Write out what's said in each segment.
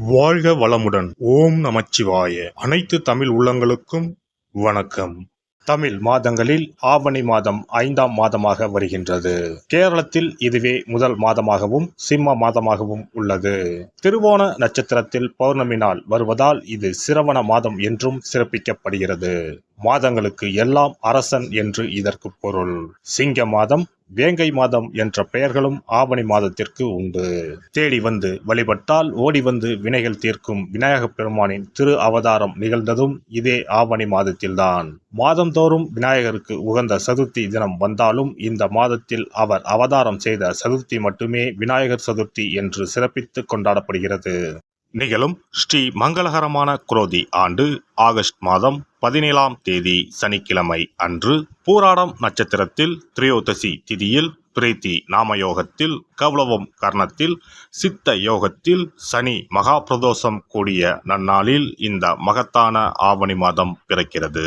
வாழ்க வளமுடன். ஓம் நமச்சிவாய. அனைத்து தமிழ் உள்ளங்களுக்கும் வணக்கம். தமிழ் மாதங்களில் ஆவணி மாதம் 5ஆம் மாதமாக வருகின்றது. கேரளத்தில் இதுவே முதல் மாதமாகவும் சிம்ம மாதமாகவும் உள்ளது. திருவோண நட்சத்திரத்தில் பௌர்ணமி நாள் வருவதால் இது சிரவண மாதம் என்றும் சிறப்பிக்கப்படுகிறது. மாதங்களுக்கு எல்லாம் அரசன் என்று இதற்கு பொருள். சிங்க மாதம், வேங்கை மாதம் என்ற பெயர்களும் ஆவணி மாதத்திற்கு உண்டு. தேடி வந்து வழிபட்டால் ஓடி வந்து வினைகள் தீர்க்கும் விநாயகப் பெருமானின் திரு அவதாரம் நிகழ்ந்ததும் இதே ஆவணி மாதத்தில்தான். மாதந்தோறும் விநாயகருக்கு உகந்த சதுர்த்தி தினம் வந்தாலும் இந்த மாதத்தில் அவர் அவதாரம் செய்த சதுர்த்தி மட்டுமே விநாயகர் சதுர்த்தி என்று சிறப்பித்து கொண்டாடப்படுகிறது. நிகழும் ஸ்ரீ மங்களகரமான குரோதி ஆண்டு ஆகஸ்ட் மாதம் 17ஆம் தேதி சனிக்கிழமை அன்று பூராடம் நட்சத்திரத்தில் திரையோதசி திதியில் பிரீத்தி நாமயோகத்தில் கௌளவம் கர்ணத்தில் சித்த யோகத்தில் சனி மகா பிரதோஷம் கூடிய நன்னாளில் இந்த மகத்தான ஆவணி மாதம் பிறக்கிறது.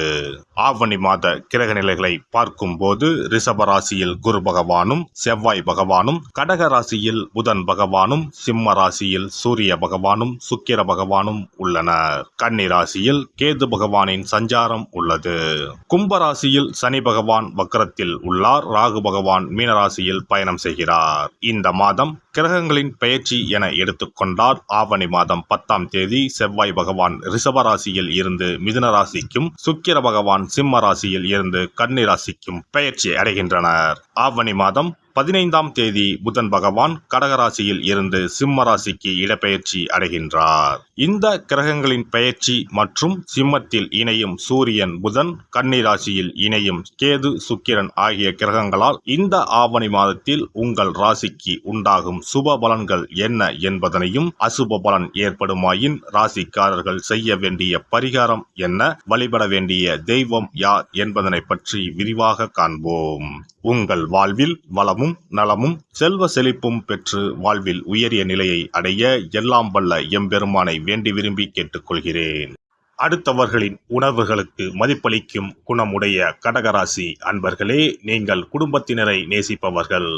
ஆவணி மாத கிரக நிலைகளை பார்க்கும் போது ரிஷப ராசியில் குரு பகவானும் செவ்வாய் பகவானும், கடக ராசியில் புதன் பகவானும், சிம்ம ராசியில் சூரிய பகவானும் சுக்கிர பகவானும் உள்ளனர். கன்னி ராசியில் கேது பகவானின் சஞ்சாரம் உள்ளது. கும்பராசியில் சனி பகவான் வக்ரத்தில் உள்ளார். ராகு பகவான் மீனராசியில் பயணம் செய்கிறார். இந்த மாதம் கிரகங்களின் பெயர்ச்சி என எடுத்துக்கொண்டால் ஆவணி மாதம் 10ஆம் தேதி செவ்வாய் பகவான் ரிஷப ராசியில் இருந்து மிதுன ராசிக்கும், சுக்கிர பகவான் சிம்ம ராசியில் இருந்து கன்னி ராசிக்கும் பெயர்ச்சி அடைகின்றனர். ஆவணி மாதம் 15ஆம் தேதி புதன் பகவான் கடகராசியில் இருந்து சிம்ம ராசிக்கு இடப்பெயர்ச்சி அடைகின்றார். இந்த கிரகங்களின் பெயர்ச்சி மற்றும் சிம்மத்தில் இணையும் சூரியன் புதன், கன்னி ராசியில் இணையும் கேது சுக்கிரன் ஆகிய கிரகங்களால் இந்த ஆவணி மாதத்தில் உங்கள் ராசிக்கு உண்டாகும் சுப பலன்கள் என்ன என்பதனையும், அசுப பலன் ஏற்படுமாயின் ராசிக்காரர்கள் செய்ய வேண்டிய பரிகாரம் என்ன, வழிபட வேண்டிய தெய்வம் யார் என்பதனை பற்றி விரிவாக காண்போம். உங்கள் வாழ்வில் வளமும் நலமும் செல்வ செழிப்பும் பெற்று வாழ்வில் உயரிய நிலையை அடைய எல்லாம் வல்ல எம்பெருமானை வேண்டி விரும்பி கேட்டுக்கொள்கிறேன். அடுத்தவர்களின் உணர்வுகளுக்கு மதிப்பளிக்கும் குணமுடைய கடகராசி அன்பர்களே, நீங்கள் குடும்பத்தினரை நேசிப்பவர்கள்.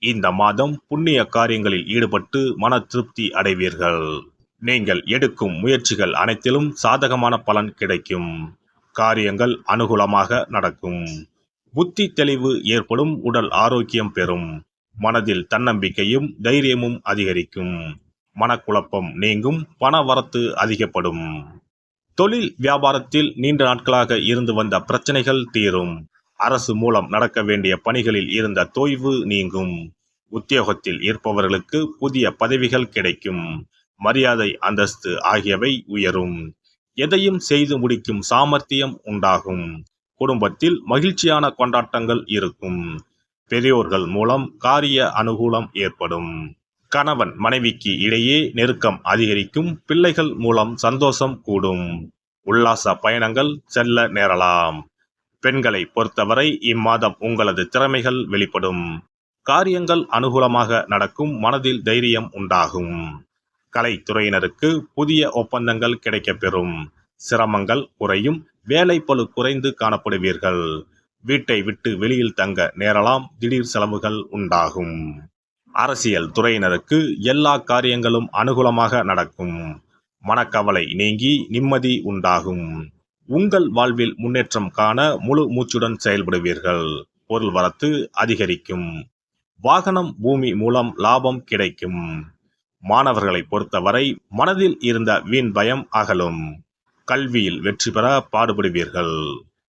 இந்த மாதம் புண்ணிய காரியங்களில் ஈடுபட்டு மன திருப்தி அடைவீர்கள். நீங்கள் எடுக்கும் முயற்சிகள் அனைத்திலும் சாதகமான பலன் கிடைக்கும். காரியங்கள் அனுகூலமாக நடக்கும். புத்தி தெளிவு ஏற்படும். உடல் ஆரோக்கியம் பெறும். மனதில் தன்னம்பிக்கையும் தைரியமும் அதிகரிக்கும். மனக்குழப்பம் நீங்கும். பண வரத்து அதிகப்படும். தொழில் வியாபாரத்தில் நீண்ட நாட்களாக இருந்து வந்த பிரச்சனைகள் தீரும். அரசு மூலம் நடக்க வேண்டிய பணிகளில் இருந்த தொய்வு நீங்கும். உத்தியோகத்தில் இருப்பவர்களுக்கு புதிய பதவிகள் கிடைக்கும். மரியாதை அந்தஸ்து ஆகியவை உயரும். எதையும் செய்து முடிக்கும் சாமர்த்தியம் உண்டாகும். குடும்பத்தில் மகிழ்ச்சியான கொண்டாட்டங்கள் இருக்கும். பெரியோர்கள் மூலம் காரிய அனுகூலம் ஏற்படும். கணவன் மனைவிக்கு இடையே நெருக்கம் அதிகரிக்கும். பிள்ளைகள் மூலம் சந்தோஷம் கூடும். உல்லாச பயணங்கள் செல்ல நேரலாம். பெண்களை பொறுத்தவரை இம்மாதம் உங்களது திறமைகள் வெளிப்படும். காரியங்கள் அனுகூலமாக நடக்கும். மனதில் தைரியம் உண்டாகும். கலைத்துறையினருக்கு புதிய ஒப்பந்தங்கள் கிடைக்கப்பெறும். சிரமங்கள் குறையும். வேலைப்பளு குறைந்து காணப்படுவீர்கள். வீட்டை விட்டு வெளியில் தங்க நேரலாம். திடீர் செலவுகள் உண்டாகும். அரசியல் துறையினருக்கு எல்லா காரியங்களும் அனுகூலமாக நடக்கும். மனக்கவலை நீங்கி நிம்மதி உண்டாகும். உங்கள் வாழ்வில் முன்னேற்றம் காண முழு மூச்சுடன் செயல்படுவீர்கள். பொருள் வரத்து அதிகரிக்கும். வாகனம் பூமி மூலம் லாபம் கிடைக்கும். மாணவர்களை பொறுத்தவரை மனதில் இருந்த வீண் பயம் அகலும். கல்வியில் வெற்றி பெற பாடுபடுவீர்கள்.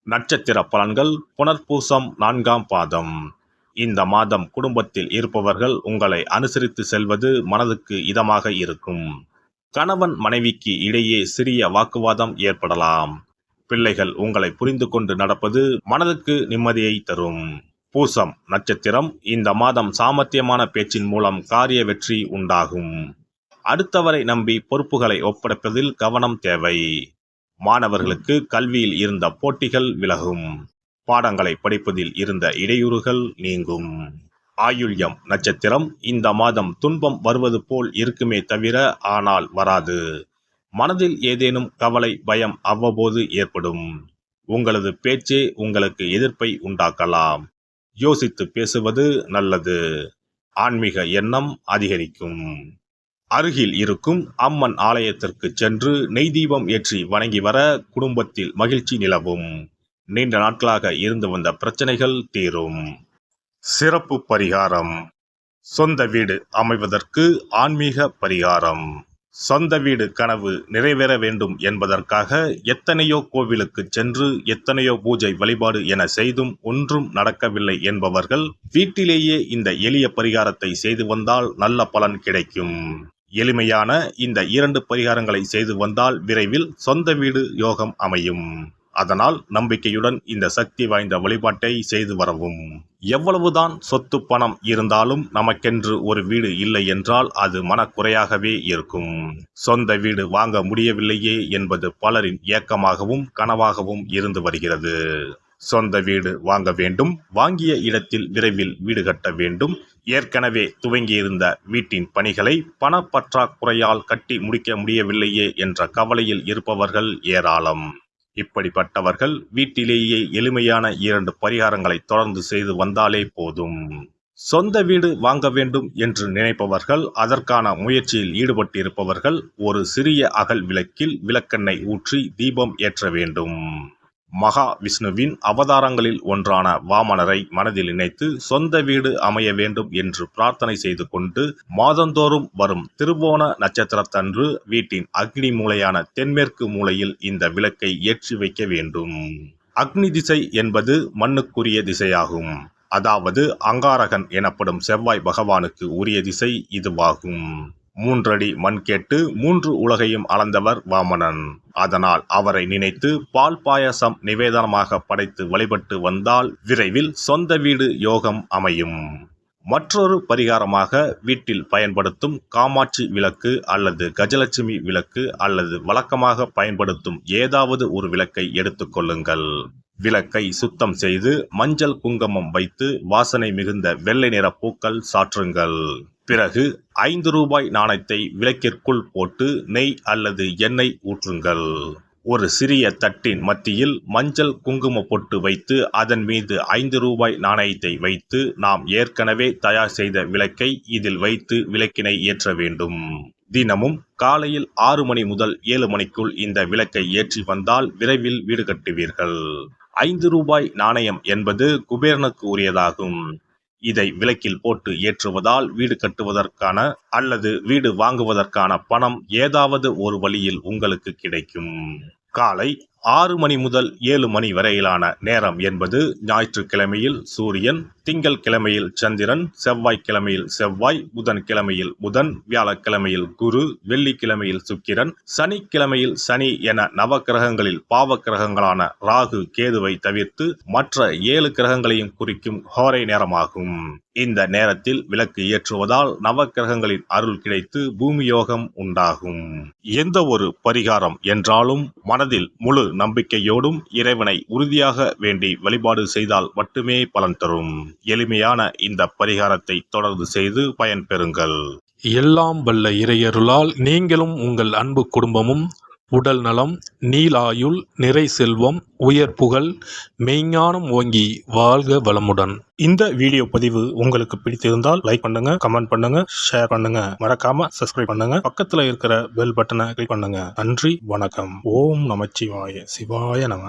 நட்சத்திர பலன்கள் புனர்பூசம் 4ஆம் பாதம். இந்த மாதம் குடும்பத்தில் இருப்பவர்கள் உங்களை அனுசரித்து செல்வது மனதுக்கு இதமாக இருக்கும். கணவன் மனைவிக்கு இடையே சிறிய வாக்குவாதம் ஏற்படலாம். பிள்ளைகள் உங்களை புரிந்து கொண்டு நடப்பது மனதுக்கு நிம்மதியை தரும். பூசம் நட்சத்திரம். இந்த மாதம் சாமர்த்தியமான பேச்சின் மூலம் காரிய வெற்றி உண்டாகும். அடுத்தவரை நம்பி பொறுப்புகளை ஒப்படைப்பதில் கவனம் தேவை. மாணவர்களுக்கு கல்வியில் இருந்த போட்டிகள் விலகும். பாடங்களை படிப்பதில் இருந்த இடையூறுகள் நீங்கும். ஆயுள்யம் நட்சத்திரம். இந்த மாதம் துன்பம் வருவது போல் இருக்குமே தவிர ஆனால் வராது. மனதில் ஏதேனும் கவலை பயம் அவ்வப்போது ஏற்படும். உங்களது பேச்சே உங்களுக்கு எதிர்ப்பை உண்டாக்கலாம். யோசித்து பேசுவது நல்லது. ஆன்மீக எண்ணம் அதிகரிக்கும். அருகில் இருக்கும் அம்மன் ஆலயத்திற்கு சென்று நெய் தீபம் ஏற்றி வணங்கி வர குடும்பத்தில் மகிழ்ச்சி நிலவும். நீண்ட நாட்களாக இருந்து வந்த பிரச்சனைகள் தீரும். சிறப்பு பரிகாரம். சொந்த வீடு அமைவதற்கு ஆன்மீக பரிகாரம். சொந்த வீடு கனவு நிறைவேற வேண்டும் என்பதற்காக எத்தனையோ கோவிலுக்கு சென்று எத்தனையோ பூஜை வழிபாடு என செய்தும் ஒன்றும் நடக்கவில்லை என்பவர்கள் வீட்டிலேயே இந்த எளிய பரிகாரத்தை செய்து வந்தால் நல்ல பலன் கிடைக்கும். எளிமையான இந்த 2 பரிகாரங்களை செய்து வந்தால் விரைவில் சொந்த வீடு யோகம் அமையும். அதனால் நம்பிக்கையுடன் இந்த சக்தி வாய்ந்த வழிபாட்டை செய்து வரவும். எவ்வளவுதான் சொத்து பணம் இருந்தாலும் நமக்கென்று ஒரு வீடு இல்லை என்றால் அது மனக்குறையாகவே இருக்கும். சொந்த வீடு வாங்க முடியவில்லையே என்பது பலரின் ஏக்கமாகவும் கனவாகவும் இருந்து வருகிறது. சொந்த வீடு வாங்க வேண்டும், வாங்கிய இடத்தில் விரைவில் வீடு கட்ட வேண்டும், ஏற்கனவே துவங்கியிருந்த வீட்டின் பணிகளை பணப்பற்றாக்குறையால் கட்டி முடிக்க முடியவில்லையே என்ற கவலையில் இருப்பவர்கள் ஏராளம். இப்படிப்பட்டவர்கள் வீட்டிலேயே எளிமையான 2 பரிகாரங்களை தொடர்ந்து செய்து வந்தாலே போதும். சொந்த வீடு வாங்க வேண்டும் என்று நினைப்பவர்கள், அதற்கான முயற்சியில் ஈடுபட்டிருப்பவர்கள் ஒரு சிறிய அகல் விளக்கில் விளக்கெண்ணெய் ஊற்றி தீபம் ஏற்ற வேண்டும். மகா விஷ்ணுவின் அவதாரங்களில் ஒன்றான வாமனரை மனதில் நினைத்து சொந்த வீடு அமைய வேண்டும் என்று பிரார்த்தனை செய்து கொண்டு மாதந்தோறும் வரும் திருவோண நட்சத்திரத்தன்று வீட்டின் அக்னி மூலையான தென்மேற்கு மூலையில் இந்த விளக்கை ஏற்றி வைக்க வேண்டும். அக்னி திசை என்பது மண்ணுக்குரிய திசையாகும். அதாவது அங்காரகன் எனப்படும் செவ்வாய் பகவானுக்கு உரிய திசை இதுவாகும். 3 அடி மண் கேட்டு 3 உலகையும் அளந்தவர் வாமனன். அதனால் அவரை நினைத்து பால் பாயசம் நிவேதனமாக படைத்து வழிபட்டு வந்தால் விரைவில் சொந்த வீடு யோகம் அமையும். மற்றொரு பரிகாரமாக வீட்டில் பயன்படுத்தும் காமாட்சி விளக்கு அல்லது கஜலட்சுமி விளக்கு அல்லது வழக்கமாக பயன்படுத்தும் ஏதாவது ஒரு விளக்கை எடுத்துக்கொள்ளுங்கள். விளக்கை சுத்தம் செய்து மஞ்சள் குங்குமம் வைத்து வாசனை மிகுந்த வெள்ளை நிற பூக்கள் சாற்றுங்கள். பிறகு 5 ரூபாய் நாணயத்தை விளக்கிற்குள் போட்டு நெய் அல்லது எண்ணெய் ஊற்றுங்கள். ஒரு சிறிய தட்டின் மத்தியில் மஞ்சள் குங்கும பொட்டு வைத்து அதன் மீது 5 ரூபாய் நாணயத்தை வைத்து நாம் ஏற்கனவே தயார் செய்த விளக்கை இதில் வைத்து விளக்கினை ஏற்ற வேண்டும். தினமும் காலையில் 6 மணி முதல் 7 மணிக்குள் இந்த விளக்கை ஏற்றி வந்தால் விரைவில் வீடு கட்டுவீர்கள். 5 ரூபாய் நாணயம் என்பது குபேரனுக்கு உரியதாகும். இதை விளக்கில் போட்டு ஏற்றுவதால் வீடு கட்டுவதற்கான அல்லது வீடு வாங்குவதற்கான பணம் ஏதாவது ஒரு வழியில் உங்களுக்கு கிடைக்கும். காலை 6 மணி முதல் 7 மணி வரையிலான நேரம் என்பது ஞாயிற்றுக்கிழமையில் சூரியன், திங்கள் கிழமையில் சந்திரன், செவ்வாய் கிழமையில் செவ்வாய், புதன் கிழமையில் புதன், வியாழக்கிழமையில் குரு, வெள்ளிக்கிழமையில் சுக்கிரன், சனிக்கிழமையில் சனி என நவக்கிரகங்களில் பாவ கிரகங்களான ராகு கேதுவை தவிர்த்து மற்ற 7 கிரகங்களையும் குறிக்கும் ஹோரை நேரமாகும். இந்த நேரத்தில் விளக்கு ஏற்றுவதால் நவக்கிரகங்களின் அருள் கிடைத்து பூமி யோகம் உண்டாகும். எந்த ஒரு பரிகாரம் என்றாலும் மனதில் முழு நம்பிக்கையோடும் இறைவனை உறுதியாக வேண்டி வழிபாடு செய்தால் மட்டுமே பலன் தரும். எளிமையான இந்த பரிகாரத்தை தொடர்ந்து செய்து பயன்பெறுங்கள். எல்லாம் வல்ல இறையருளால் நீங்களும் உங்கள் அன்பு குடும்பமும் உடல் நலம், நீலாயுள், நிறை செல்வம், உயர் புகழ், மெய்ஞானம் ஓங்கி வாழ்க வளமுடன். இந்த வீடியோ பதிவு உங்களுக்கு பிடித்திருந்தால் லைக் பண்ணுங்க, கமெண்ட் பண்ணுங்க, ஷேர் பண்ணுங்க, மறக்காம சப்ஸ்கிரைப் பண்ணுங்க, பக்கத்துல இருக்கிற பெல் பட்டனை கிளிக் பண்ணுங்க. நன்றி, வணக்கம். ஓம் நமச்சிவாய. சிவாய நம.